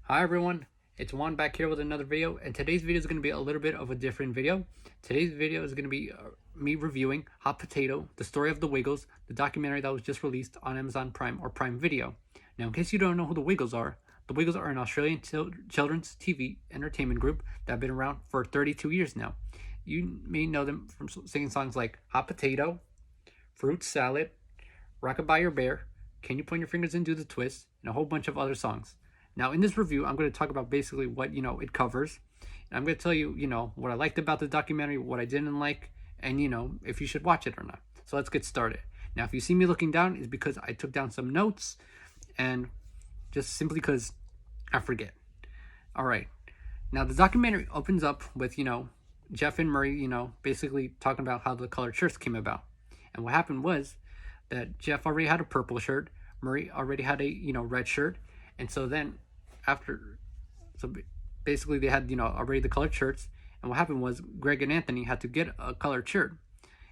Hi everyone, it's Juan back here with another video, and today's video is going to be a little bit of a different video. Today's video is going to be me reviewing Hot Potato, the story of the Wiggles, the documentary that was just released on Amazon Prime or Prime Video. Now, in case you don't know who the Wiggles are an Australian children's TV entertainment group that have been around for 32 years now. You may know them from singing songs like Hot Potato, Fruit Salad, Rockabye Your Bear, Can You Point Your Fingers and Do the Twist, and a whole bunch of other songs. Now, in this review, I'm going to talk about basically what, it covers. And I'm going to tell you, what I liked about the documentary, what I didn't like, and, if you should watch it or not. So let's get started. Now, if you see me looking down, it's because I took down some notes and just simply because I forget. All right. Now, the documentary opens up with, Jeff and Murray, basically talking about how the colored shirts came about. And what happened was that Jeff already had a purple shirt. Murray already had a, red shirt. And so then so basically they had, already the colored shirts. And what happened was Greg and Anthony had to get a colored shirt.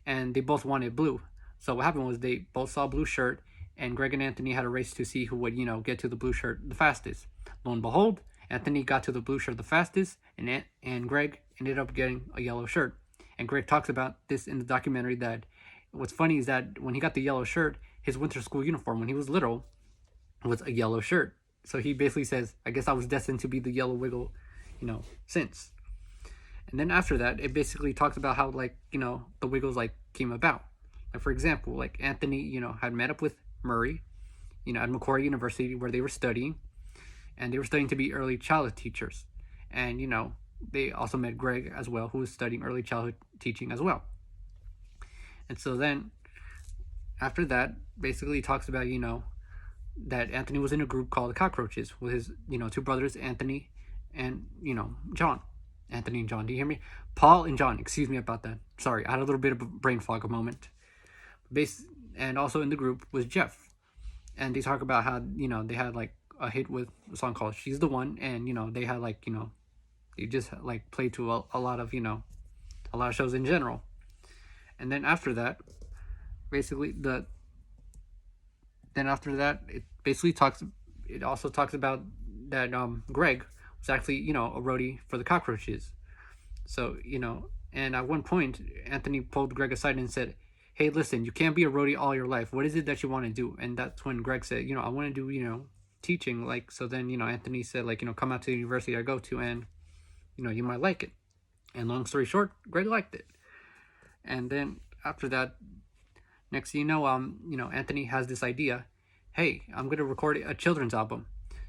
And they both wanted blue. So what happened was they both saw a blue shirt. And Greg and Anthony had a race to see who would, get to the blue shirt the fastest. Lo and behold, Anthony got to the blue shirt the fastest. And Greg ended up getting a yellow shirt. And Greg talks about this in the documentary that what's funny is that when he got the yellow shirt, his winter school uniform when he was little was a yellow shirt. So he basically says, I guess I was destined to be the yellow wiggle, since. And then after that, it basically talks about how, the Wiggles, came about. Like, for example, Anthony, had met up with Murray, at Macquarie University where they were studying. And they were studying to be early childhood teachers. And, they also met Greg as well, who was studying early childhood teaching as well. And so then, after that, basically talks about, that Anthony was in a group called the Cockroaches with his, two brothers, Anthony and, John. Anthony and John, do you hear me? Paul and John, excuse me about that. Sorry, I had a little bit of a brain fog a moment. And also in the group was Jeff. And they talk about how, they had, a hit with a song called She's the One. And, they had, they just, played to a lot of, a lot of shows in general. And then after that, basically it also talks about that Greg was actually, a roadie for the Cockroaches. So, and at one point, Anthony pulled Greg aside and said, hey, listen, you can't be a roadie all your life. What is it that you want to do? And that's when Greg said, I want to do, teaching. So then, Anthony said, come out to the university I go to and, you might like it. And long story short, Greg liked it. And then after that, next thing you know, Anthony has this idea. Hey, I'm going to record a children's album.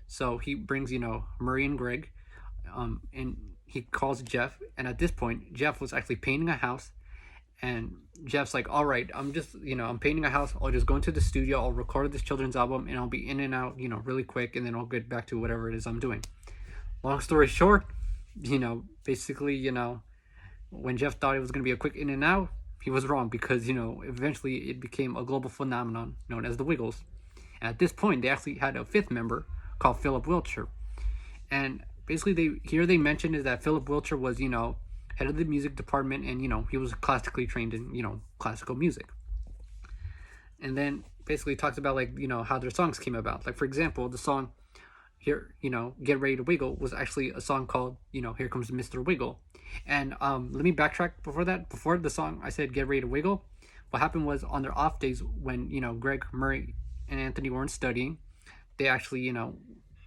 So he brings, Murray and Greg, and he calls Jeff. And at this point, Jeff was actually painting a house. And Jeff's like, all right, I'm just, I'm painting a house. I'll just go into the studio. I'll record this children's album and I'll be in and out, really quick. And then I'll get back to whatever it is I'm doing. Long story short, basically, when Jeff thought it was going to be a quick in and out, he was wrong because, eventually it became a global phenomenon known as the Wiggles. And at this point, they actually had a fifth member called Philip Wiltshire. And basically, they mentioned is that Philip Wiltshire was, head of the music department and, he was classically trained in, classical music. And then basically talks about, how their songs came about. Like, for example, the song here, Get Ready to Wiggle was actually a song called, Here Comes Mr. Wiggle. And let me backtrack before that. Before the song, I said Get Ready to Wiggle. What happened was on their off days when, Greg, Murray, and Anthony weren't studying, they actually,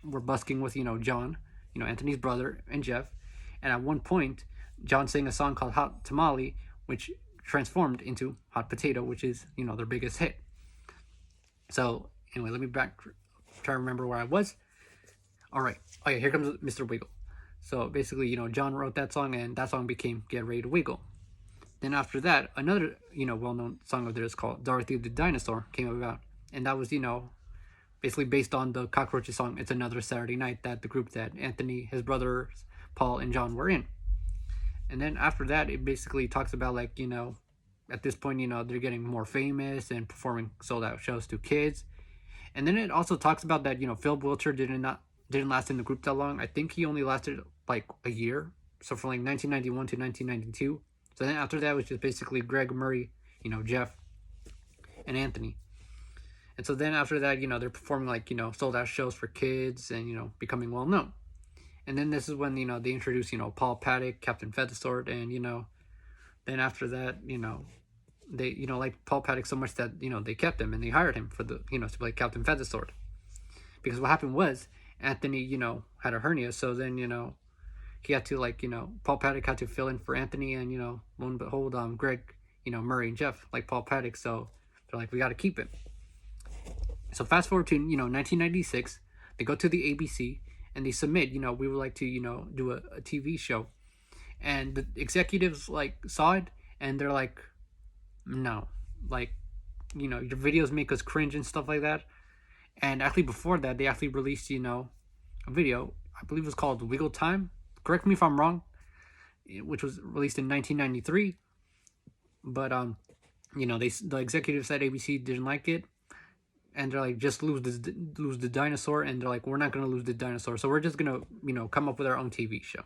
were busking with, John, Anthony's brother, and Jeff. And at one point, John sang a song called Hot Tamale, which transformed into Hot Potato, which is, their biggest hit. So, anyway, let me try to remember where I was. All right. Oh, yeah, here comes Mr. Wiggle. So, basically, John wrote that song, and that song became Get Ready to Wiggle. Then after that, another, well-known song of theirs called Dorothy the Dinosaur came about. And that was, basically based on the Cockroaches song, It's Another Saturday Night, that the group that Anthony, his brothers, Paul, and John were in. And then after that, it basically talks about, at this point, they're getting more famous and performing sold-out shows to kids. And then it also talks about that, Phil Wiltshire didn't last in the group that long. I think he only lasted, a year. So from, 1991 to 1992. So then after that, it was just basically Greg, Murray, Jeff, and Anthony. And so then after that, they're performing sold out shows for kids and, becoming well known. And then this is when, they introduced, Paul Paddock, Captain Feathersword, and, then after that, they, like Paul Paddock so much that, they kept him and they hired him for the, to play Captain Feathersword. Because what happened was Anthony, had a hernia. So then, he had to, like, Paul Paddock had to fill in for Anthony, and, lo and behold, Greg, Murray and Jeff, like Paul Paddock. So they're like, we got to keep him. So fast forward to, 1996, they go to the ABC and they submit, we would like to, do a TV show. And the executives, like, saw it and they're like, no, like, your videos make us cringe and stuff like that. And actually before that, they actually released, a video, I believe it was called Wiggle Time. Correct me if I'm wrong, which was released in 1993. But, the executives at ABC didn't like it. And they're like, just lose the dinosaur. And they're like, we're not going to lose the dinosaur. So we're just going to, come up with our own TV show.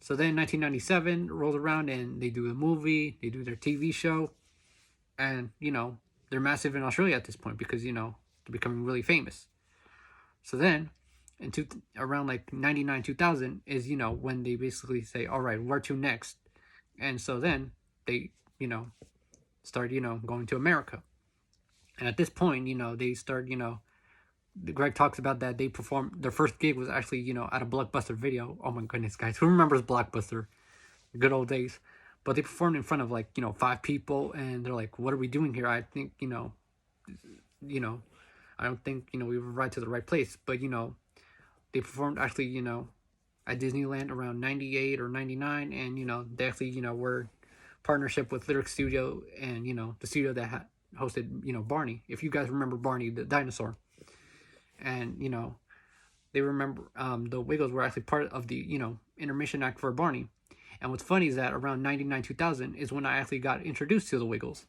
So then 1997 rolls around and they do a movie. They do their TV show. And, they're massive in Australia at this point because, they're becoming really famous. So then, around like 99, 2000 is, when they basically say, all right, where to next? And so then they, start, going to America. And at this point, they start, Greg talks about that they performed, their first gig was actually, at a Blockbuster Video. Oh my goodness, guys, who remembers Blockbuster? Good old days. But they performed in front of, like, 5 people, and they're like, what are we doing here? I think, I don't think, we were right to the right place. But, they performed actually, at Disneyland around 98 or 99, and, they actually, were partnership with Lyric Studio and, the studio that had hosted, Barney. If you guys remember Barney, the dinosaur. And, they remember, the Wiggles were actually part of the, intermission act for Barney. And what's funny is that around 99, 2000 is when I actually got introduced to the Wiggles.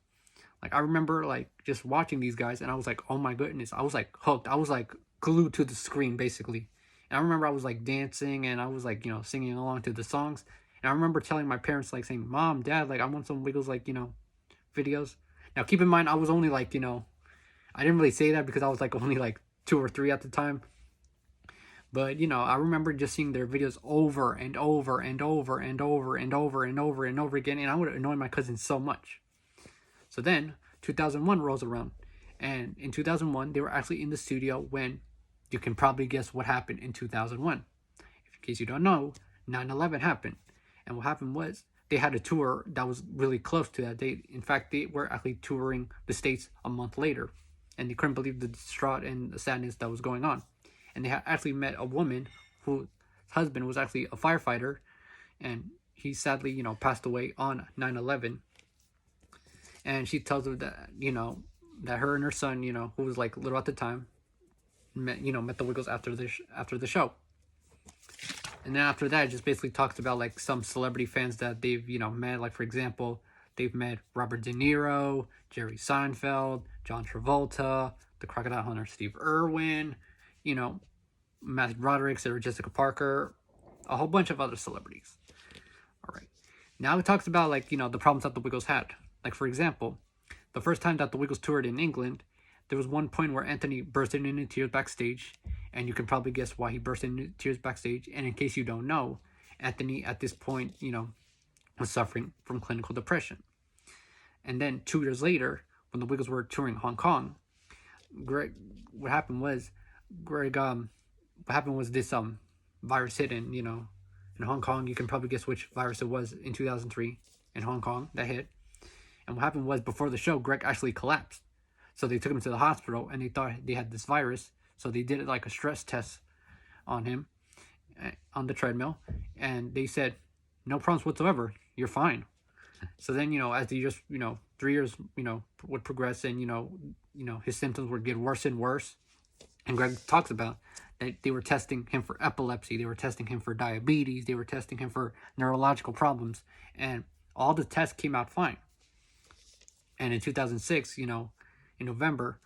Like, I remember, like, just watching these guys, and I was like, oh my goodness. I was, like, hooked. I was, like, glued to the screen, basically. And I remember I was, like, dancing, and I was, like, singing along to the songs. And I remember telling my parents, like, saying, Mom, Dad, like, I want some Wiggles, like, videos. Now, keep in mind, I was only, like, I didn't really say that because I was, like, only, like, 2 or 3 at the time. But, I remember just seeing their videos over and over and over and over and over and over and over again. And I would annoy my cousins so much. So then 2001 rolls around. And in 2001, they were actually in the studio when you can probably guess what happened in 2001. In case you don't know, 9/11 happened. And what happened was they had a tour that was really close to that date. In fact, they were actually touring the States a month later. And they couldn't believe the distraught and the sadness that was going on. And they had actually met a woman whose husband was actually a firefighter, and he sadly, passed away on 9/11. And she tells her that, that her and her son, who was like little at the time, met the Wiggles after the show. And then after that, it just basically talks about like some celebrity fans that they've, met. Like, for example, they've met Robert De Niro, Jerry Seinfeld, John Travolta, the Crocodile Hunter, Steve Irwin, Matthew Broderick, Sarah Jessica Parker, a whole bunch of other celebrities. All right. Now it talks about, like, the problems that the Wiggles had. Like, for example, the first time that the Wiggles toured in England, there was one point where Anthony bursted into tears backstage, and you can probably guess why he burst into tears backstage. And in case you don't know, Anthony at this point, was suffering from clinical depression. And then 2 years later, when the Wiggles were touring Hong Kong, what happened was this virus hit in Hong Kong. You can probably guess which virus it was in 2003 in Hong Kong that hit. And what happened was, before the show, Greg actually collapsed. So they took him to the hospital, and they thought they had this virus. So they did like a stress test on him on the treadmill, and they said, no problems whatsoever, you're fine. So then, as the years, 3 years, would progress, and, his symptoms would get worse and worse. And Greg talks about that they were testing him for epilepsy, they were testing him for diabetes, they were testing him for neurological problems, and all the tests came out fine. And in 2006, in November,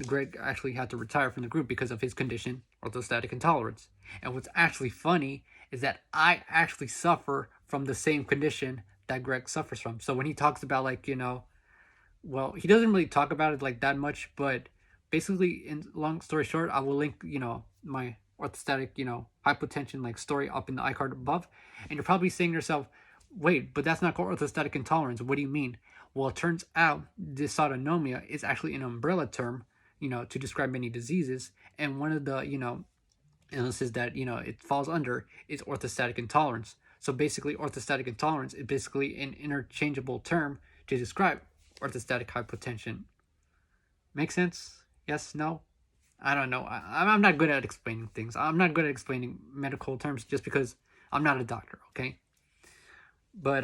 Greg actually had to retire from the group because of his condition, orthostatic intolerance. And what's actually funny is that I actually suffer from the same condition that Greg suffers from. So when he talks about, like, well, he doesn't really talk about it like that much, but basically, in long story short, I will link, my orthostatic, hypotension like story up in the iCard above, and you're probably saying to yourself, wait, but that's not called orthostatic intolerance. What do you mean? Well, it turns out dysautonomia is actually an umbrella term, to describe many diseases, and one of the, illnesses that, it falls under is orthostatic intolerance. So basically, orthostatic intolerance is basically an interchangeable term to describe orthostatic hypotension. Make sense? Yes? No? I don't know. I'm not good at explaining things. I'm not good at explaining medical terms just because I'm not a doctor, okay? But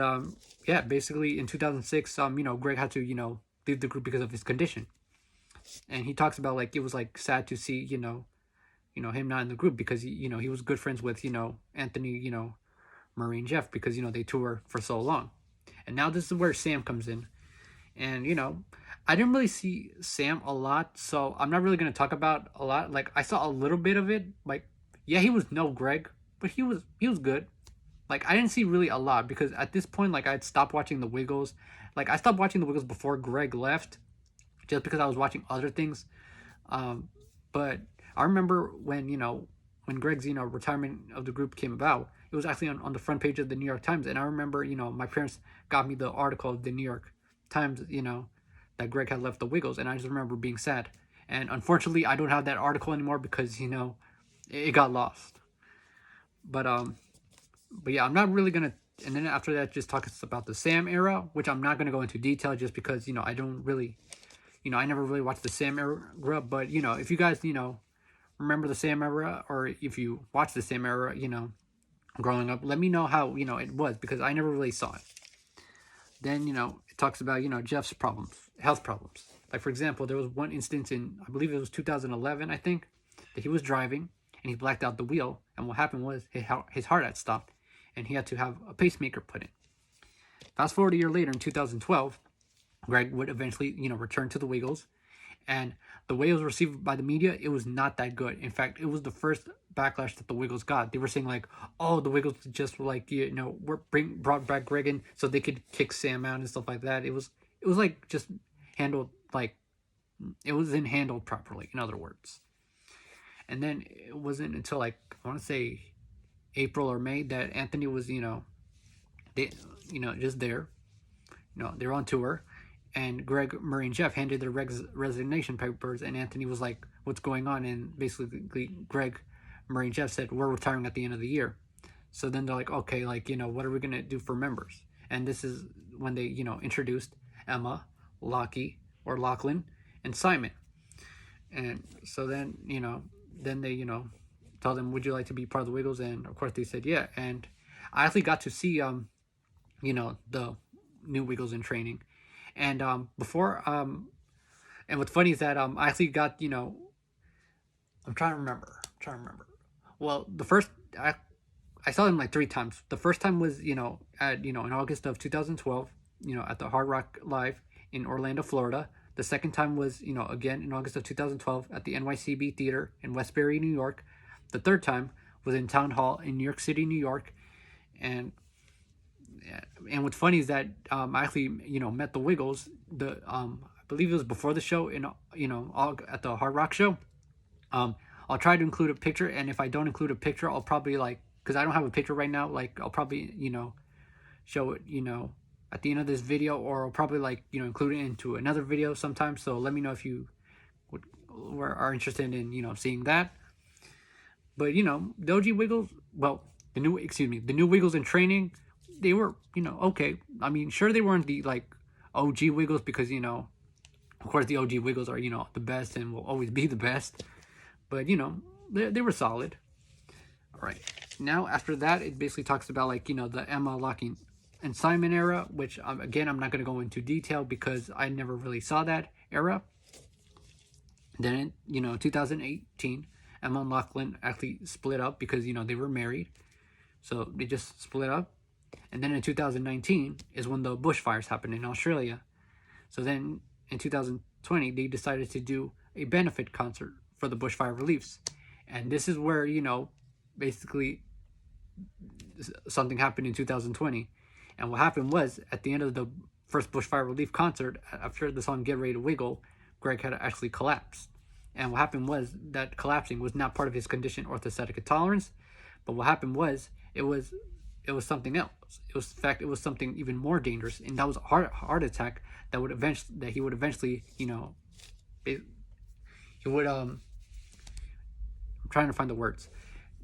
yeah, basically in 2006, Greg had to, leave the group because of his condition. And he talks about like it was like sad to see, him not in the group because he was good friends with, Anthony, Murray and Jeff because they tour for so long. And now this is where Sam comes in. And I didn't really see Sam a lot, so I'm not really going to talk about a lot. Like I saw a little bit of it. Like yeah, he was no Greg, but he was good. Like I didn't see really a lot because at this point like I'd stopped watching the Wiggles. Like I stopped watching the Wiggles before Greg left just because I was watching other things. But I remember when when Greg's retirement of the group came about, it was actually on the front page of the New York Times, and I remember my parents got me the article of the New York Times that Greg had left the Wiggles, and I just remember being sad. And unfortunately, I don't have that article anymore because it got lost. But yeah, I'm not really gonna. And then after that, just talk about the Sam era, which I'm not gonna go into detail just because I don't really, I never really watched the Sam era. But if you guys remember the Sam era, or if you watched the Sam era, growing up, let me know how it was because I never really saw it. Then it talks about Jeff's problems, health problems. Like for example, there was one instance in I believe it was 2011, I think, that he was driving and he blacked out the wheel, and what happened was his heart had stopped, and he had to have a pacemaker put in. Fast forward a year later in 2012, Greg would eventually return to the Wiggles, and the way it was received by the media, it was not that good. In fact, it was the first backlash that the Wiggles got. They were saying like, "Oh, the Wiggles just like brought back Greg in so they could kick Sam out and stuff like that." It was like just handled like it wasn't handled properly. In other words, and then it wasn't until like I want to say April or May that Anthony was they just there. They're on tour. And Greg, Murray, and Jeff handed their resignation papers, and Anthony was like, "What's going on?" And basically, Greg, Murray, and Jeff said, "We're retiring at the end of the year." So then they're like, "Okay, like what are we gonna do for members?" And this is when they introduced Emma, Lachlan, and Simon. And so then then they tell them, "Would you like to be part of the Wiggles?" And of course they said, "Yeah." And I actually got to see the new Wiggles in training. And before and what's funny is that I actually got I'm trying to remember. Well, the first I saw them like 3 times. The first time was at in August of 2012 at the Hard Rock Live in Orlando, Florida. The second time was again in August of 2012 at the NYCB Theater in Westbury, New York. The third time was in Town Hall in New York City, New York. And what's funny is that I actually met the Wiggles. I believe it was before the show in at the Hard Rock show. I'll try to include a picture, and if I don't include a picture, I'll probably because I don't have a picture right now. Like I'll probably show it at the end of this video, or I'll probably include it into another video sometime. So let me know if you are interested in seeing that. But the OG Wiggles, well, the new Wiggles in training, they were okay. I mean, sure, they weren't the OG Wiggles because of course the OG Wiggles are the best and will always be the best, but they were solid. All right, now after that it basically talks about the Emma, Locking, and Simon era, which again I'm not going to go into detail because I never really saw that era. Then in 2018, Emma and Lachlan actually split up because they were married, so they just split up. And then in 2019 is when the bushfires happened in Australia. So then in 2020 they decided to do a benefit concert for the bushfire reliefs, and this is where basically something happened in 2020. And what happened was at the end of the first bushfire relief concert, after the song "Get Ready to Wiggle," Greg had actually collapsed. And what happened was that collapsing was not part of his condition orthostatic intolerance, but what happened was it was something else. It was, in fact, it was something even more dangerous, and that was a heart attack that he would eventually, he would I'm trying to find the words.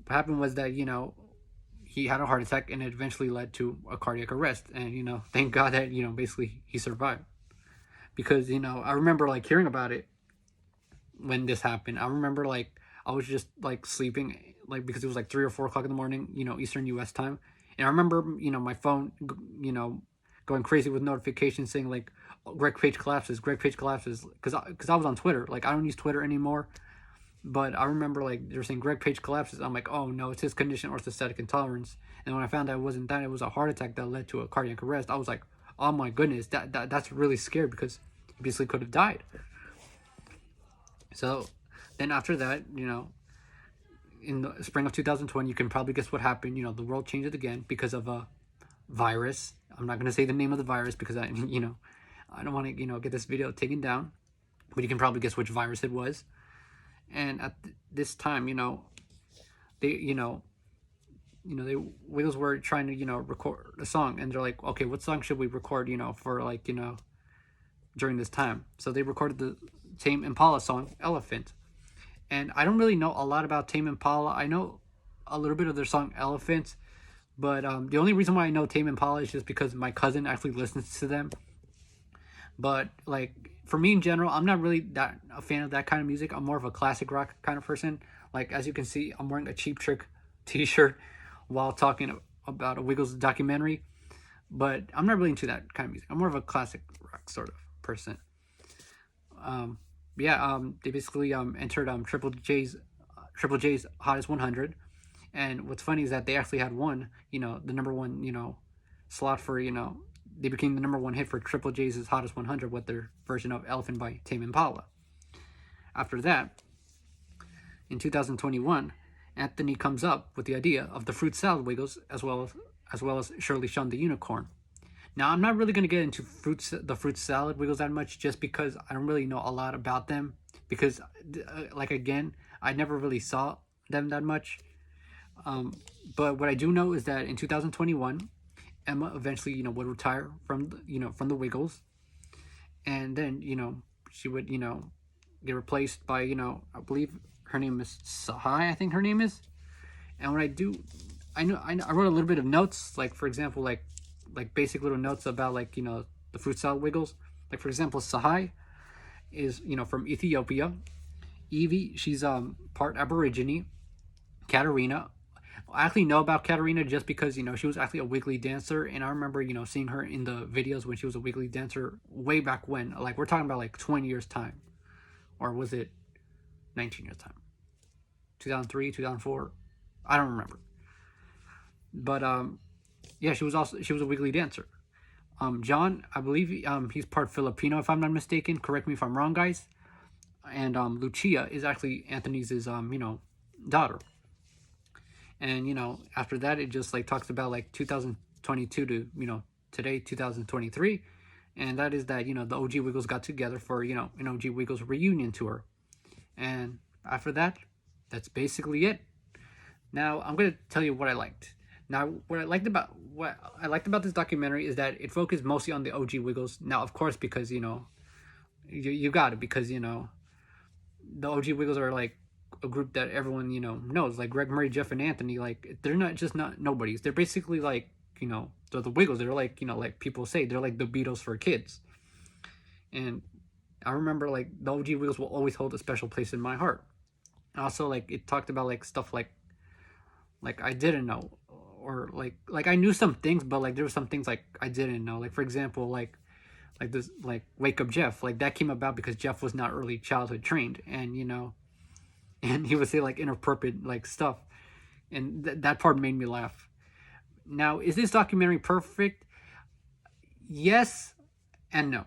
What happened was that he had a heart attack, and it eventually led to a cardiac arrest, and thank God that basically he survived, because I remember like hearing about it when this happened. I remember like I was just like sleeping, like because it was like 3 or 4 o'clock in the morning, Eastern U.S. time, and I remember my phone, going crazy with notifications saying like, Greg Page collapses, because I was on Twitter. Like I don't use Twitter anymore, but I remember like they were saying Greg Page collapses. I'm like, oh no, it's his condition orthostatic intolerance. And when I found out it wasn't that, it was a heart attack that led to a cardiac arrest. I was like, oh my goodness, that's really scary, because he basically could have died. So then after that, in the spring of 2020, you can probably guess what happened. The world changed again because of a virus. I'm not going to say the name of the virus because I don't want to, get this video taken down, but you can probably guess which virus it was. And at this time, they, they Wiggles were trying to, record a song, and they're like, okay, what song should we record, for like, during this time? So they recorded the Tame Impala song, Elephant. And I don't really know a lot about Tame Impala. I know a little bit of their song, Elephant, but the only reason why I know Tame Impala is just because my cousin actually listens to them. But like for me in general, I'm not really that a fan of that kind of music. I'm more of a classic rock kind of person. Like as you can see, I'm wearing a Cheap Trick t-shirt while talking about a Wiggles documentary. But I'm not really into that kind of music. I'm more of a classic rock sort of person. They basically entered Triple J's Hottest 100. And what's funny is that they actually had won, the number one, slot for, they became the number one hit for Triple J's Hottest 100 with their version of Elephant by Tame Impala. After that, in 2021, Anthony comes up with the idea of the fruit salad Wiggles, as well as Shirley Shun the Unicorn. Now, I'm not really going to get into the fruit salad Wiggles that much, just because I don't really know a lot about them, because again, I never really saw them that much. But what I do know is that in 2021, Emma eventually, would retire from from the Wiggles, and then she would get replaced by I believe her name is Sahai, I think her name is. And what I do, I wrote a little bit of notes, like for example, like basic little notes about the fruit salad Wiggles. Like for example, Sahai is from Ethiopia. Evie, she's part Aborigine. Katarina, I actually know about Katarina just because she was actually a Wiggly dancer, and I remember seeing her in the videos when she was a Wiggly dancer way back when. Like we're talking about like 20 years time, or was it 19 years time? 2003, 2004, I don't remember. But yeah, she was a Wiggly dancer. John, I believe he's part Filipino if I'm not mistaken. Correct me if I'm wrong, guys. And Lucia is actually Anthony's daughter. And after that, it just like talks about like 2022 to today, 2023, and that is that the OG Wiggles got together for an OG Wiggles reunion tour. And after that, that's basically it. Now I'm gonna tell you what I liked. Now what I liked about this documentary is that it focused mostly on the OG Wiggles. Now of course, because you got it, because the OG Wiggles are like a group that everyone knows, like Greg Murray, Jeff, and Anthony. Like they're not nobodies. They're basically like they're the Wiggles. They're like like people say they're like the Beatles for kids. And I remember like the OG Wiggles will always hold a special place in my heart. Also, like it talked about like stuff like I didn't know, or like I knew some things, but like there were some things like I didn't know. Like for example, like this like Wake Up Jeff, like that came about because Jeff was not early childhood trained, and and he would say like inappropriate like stuff, and that part made me laugh. Now, is this documentary perfect? Yes and no.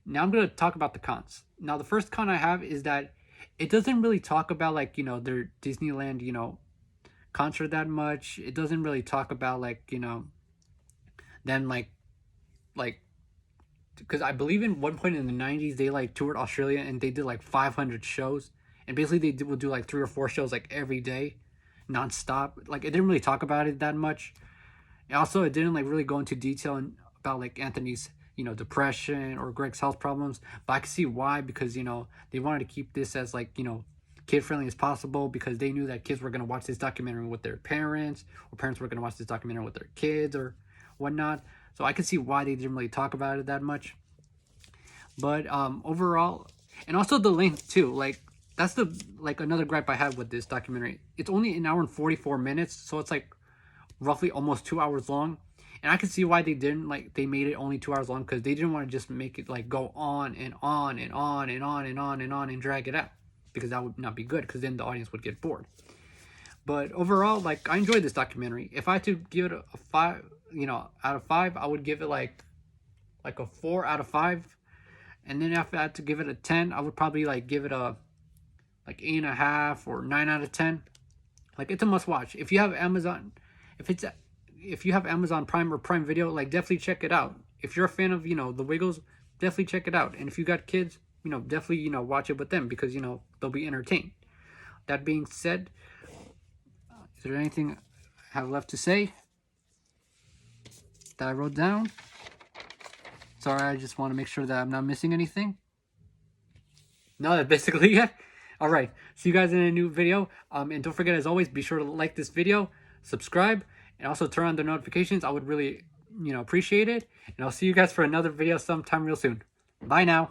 Now I'm going to talk about the cons. Now the first con I have is that it doesn't really talk about like their Disneyland concert that much. It doesn't really talk about like them like because I believe in one point in the 90s they like toured Australia and they did like 500 shows, and basically they will do like 3 or 4 shows like every day, nonstop. Like it didn't really talk about it that much. And also, it didn't like really go into detail about like Anthony's depression or Greg's health problems. But I can see why, because they wanted to keep this as like kid friendly as possible, because they knew that kids were gonna watch this documentary with their parents, or parents were gonna watch this documentary with their kids or whatnot. So I can see why they didn't really talk about it that much. But overall, and also the length too. Like that's the another gripe I had with this documentary. It's only an hour and 44 minutes, so it's like roughly almost 2 hours long. And I can see why they didn't they made it only 2 hours long, because they didn't want to just make it like go on and on and on and on and on and on and drag it out, because that would not be good, because then the audience would get bored. But overall, like, I enjoyed this documentary. If I had to give it a 5, out of 5, I would give it like a 4 out of 5. And then if I had to give it a 10, I would probably like give it a 8.5 or 9 out of 10. Like, it's a must watch. If you have Amazon, if you have Amazon Prime or Prime Video, like, definitely check it out. If you're a fan of the Wiggles, definitely check it out. And if you got kids, definitely watch it with them, because they'll be entertained. That being said, is there anything I have left to say that I wrote down? Sorry, I just want to make sure that I'm not missing anything. No, that's basically it. All right, see you guys in a new video. And don't forget, as always, be sure to like this video, subscribe, and also turn on the notifications. I would really appreciate it. And I'll see you guys for another video sometime real soon. Bye now.